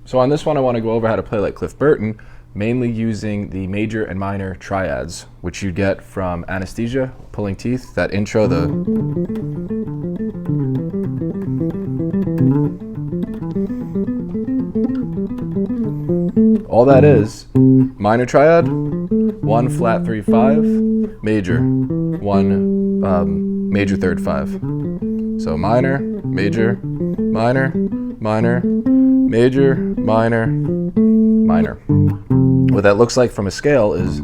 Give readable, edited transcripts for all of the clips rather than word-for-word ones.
So on this one, I want to go over how to play like Cliff Burton, mainly using the major and minor triads, which you get from Anesthesia, Pulling Teeth, that intro, all that is minor triad, 1 flat 3 5, major 1 major third 5. So minor, major, minor, minor, major, minor, minor. What that looks like from a scale is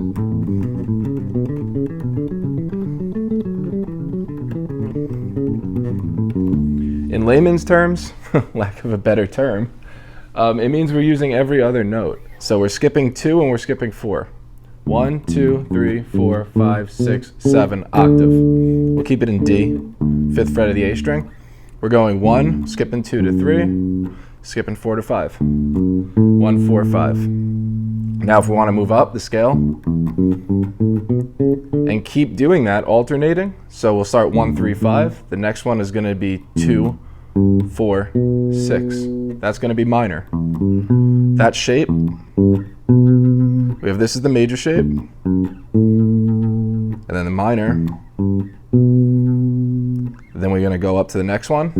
in layman's terms, lack of a better term, it means we're using every other note. So we're skipping 2 and we're skipping 4. 1, 2, 3, 4, 5, 6, 7, octave. We'll keep it in D, 5th fret of the A string. We're going 1, skipping 2 to 3, skipping 4 to 5. 1, 4, 5. Now if we want to move up the scale and keep doing that, alternating, so we'll start 1, 3, 5. The next one is going to be 2, 4, 6. That's going to be minor. That shape, we have this is the major shape, and then the minor. Then we're going to go up to the next one,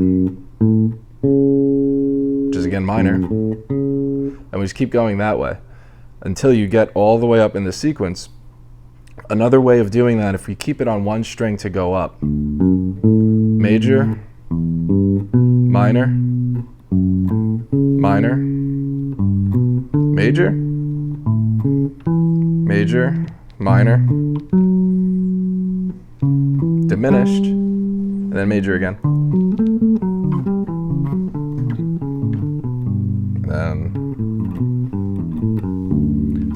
which is again minor, and we just keep going that way until you get all the way up in the sequence. Another way of doing that, if we keep it on one string to go up, major, minor, minor, major, major, minor, diminished, and then major again.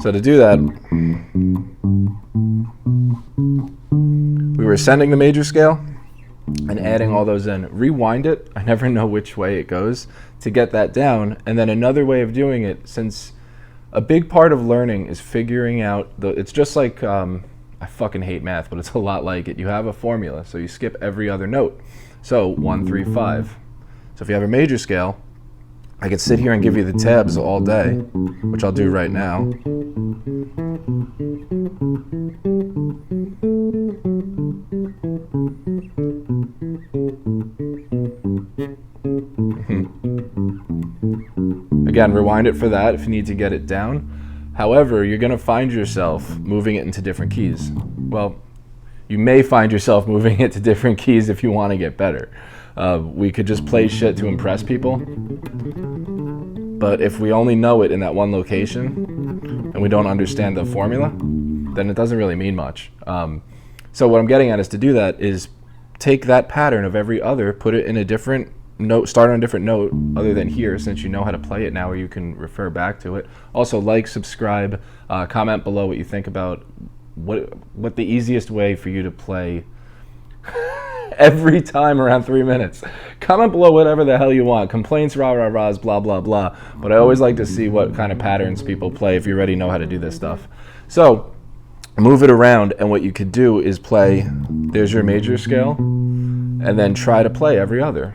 So to do that, we were ascending the major scale and adding all those in. Rewind it, I never know which way it goes, to get that down. And then another way of doing it, since a big part of learning is figuring out, it's just like, I fucking hate math, but it's a lot like it. You have a formula, so you skip every other note. So 1, 3, 5. So if you have a major scale, I could sit here and give you the tabs all day, which I'll do right now. Again, rewind it for that if you need to get it down. However, you're going to find yourself moving it into different keys. Well, you may find yourself moving it to different keys if you want to get better. We could just play shit to impress people, but if we only know it in that one location and we don't understand the formula, then it doesn't really mean much. So what I'm getting at is to do that is take that pattern of every other, put it in a different note, start on a different note other than here, since you know how to play it now, or you can refer back to it. Also, like, subscribe, comment below what you think about what the easiest way for you to play every time around 3 minutes. Comment below whatever the hell you want. Complaints, rah-rah-rahs, blah, blah, blah. But I always like to see what kind of patterns people play if you already know how to do this stuff. So, move it around, and what you could do is play, there's your major scale, and then try to play every other.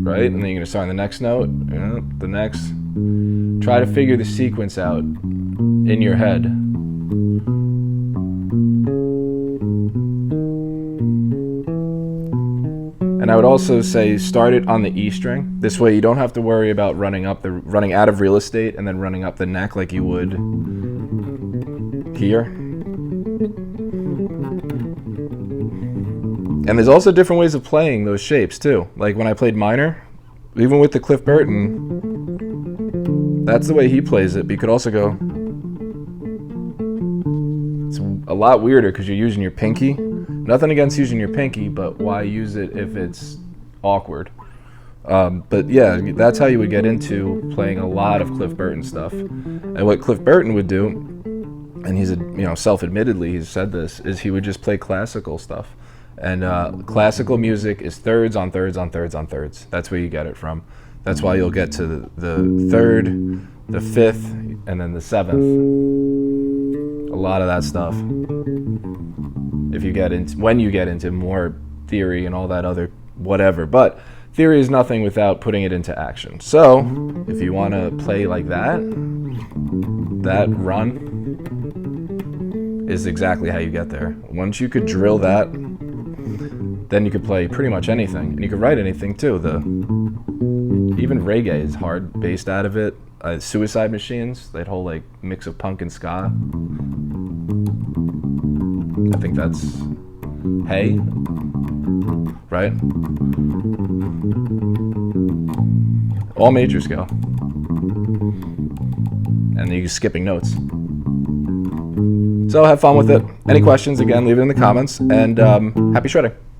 Right? And then you're going to start on the next note, the next. Try to figure the sequence out in your head. And I would also say start it on the E string. This way you don't have to worry about running out of real estate and then running up the neck like you would here. And there's also different ways of playing those shapes too. Like when I played minor, even with the Cliff Burton, that's the way he plays it. But you could also go, it's a lot weirder because you're using your pinky. Nothing against using your pinky, but why use it if it's awkward? But yeah, that's how you would get into playing a lot of Cliff Burton stuff. And what Cliff Burton would do, and he's self-admittedly he's said this, is he would just play classical stuff. And classical music is thirds on thirds on thirds on thirds. That's where you get it from. That's why you'll get to the third, the fifth, and then the seventh. A lot of that stuff. If you get into, when you get into more theory and all that other whatever. But theory is nothing without putting it into action. So if you want to play like that run is exactly how you get there. Once you could drill that, then you could play pretty much anything, and you could write anything too. Even reggae is hard based out of it. Suicide Machines, that whole like mix of punk and ska. I think that's Hey, right? All major scale. And you're skipping notes. So have fun with it. Any questions, again, leave it in the comments, and happy shredding.